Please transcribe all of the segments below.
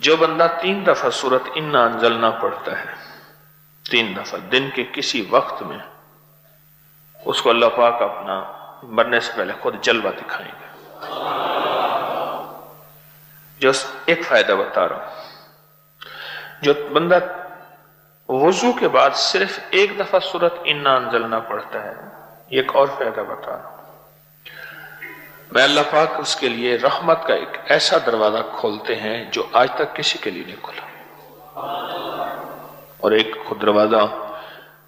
جو بندہ 3 دفعہ سورت انا انزلنا پڑھتا ہے، 3 دفعہ دن کے کسی وقت میں، اس کو اللہ پاک اپنا مرنے سے پہلے خود جلوہ دکھائیں گے۔ جو ایک فائدہ بتا رہا ہوں، جو بندہ وضو کے بعد صرف 1 دفعہ سورت انا انزلنا پڑھتا ہے، یہ ایک اور فائدہ بتا رہا ہوں، میں اللہ پاک اس کے لیے رحمت کا ایک ایسا دروازہ کھولتے ہیں جو آج تک کسی کے لیے نہیں کھلا۔ اور ایک خود دروازہ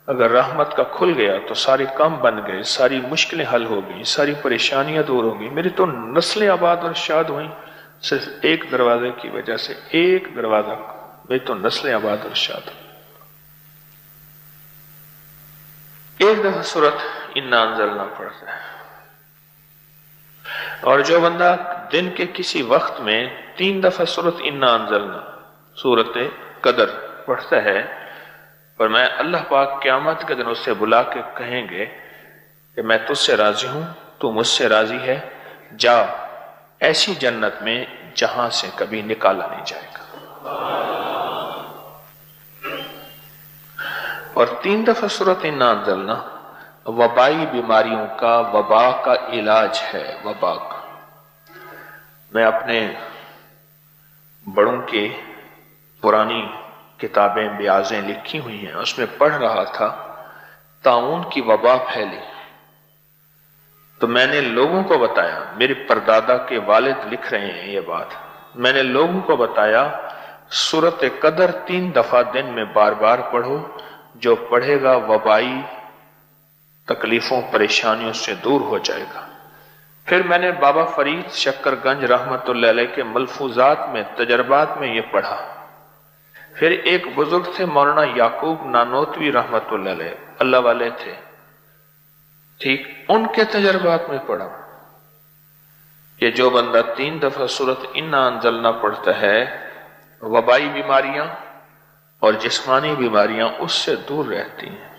اگر رحمت کا کھل گیا تو ساری کام بن گئے، ساری مشکلیں حل ہو گئی، ساری پریشانیاں دور ہو گئی، میری تو نسلیں آباد اور شاد ہوئیں صرف ایک دروازے کی وجہ سے، ایک دروازہ، میری تو نسلیں آباد اور شاد ہوئیں۔ 1 دفعہ سورت انا انزلنا پڑھتا ہے، اور جو بندہ دن کے کسی وقت میں 3 دفعہ سورت انا انزلنا، سورت قدر پڑھتا ہے، اور میں اللہ پاک قیامت کے دن اس سے بلا کے کہیں گے کہ میں تجھ سے راضی ہوں، تو مجھ سے راضی ہے، جا ایسی جنت میں جہاں سے کبھی نکالا نہیں جائے گا۔ اور 3 دفعہ سورت انا انزلنا وبائی بیماریوں کا، وبا کا علاج ہے، وبا کا۔ میں اپنے بڑوں کی پرانی کتابیں بیازیں لکھی ہوئی ہیں، اس میں پڑھ رہا تھا طاعون کی وبا پھیلی، تو میں نے لوگوں کو بتایا، میرے پردادا کے والد لکھ رہے ہیں یہ بات، میں نے لوگوں کو بتایا سورت قدر 3 دفعہ دن میں بار بار پڑھو، جو پڑھے گا وبائی تکلیفوں پریشانیوں سے دور ہو جائے گا۔ پھر میں نے بابا فرید شکر گنج رحمت اللہ علیہ کے ملفوظات میں، تجربات میں یہ پڑھا۔ پھر ایک بزرگ تھے مولانا یعقوب نانوتوی رحمت اللہ علیہ، اللہ والے تھے، ٹھیک، ان کے تجربات میں پڑھا کہ جو بندہ 3 دفعہ سورت انا انزلنا پڑھتا ہے، وبائی بیماریاں اور جسمانی بیماریاں اس سے دور رہتی ہیں۔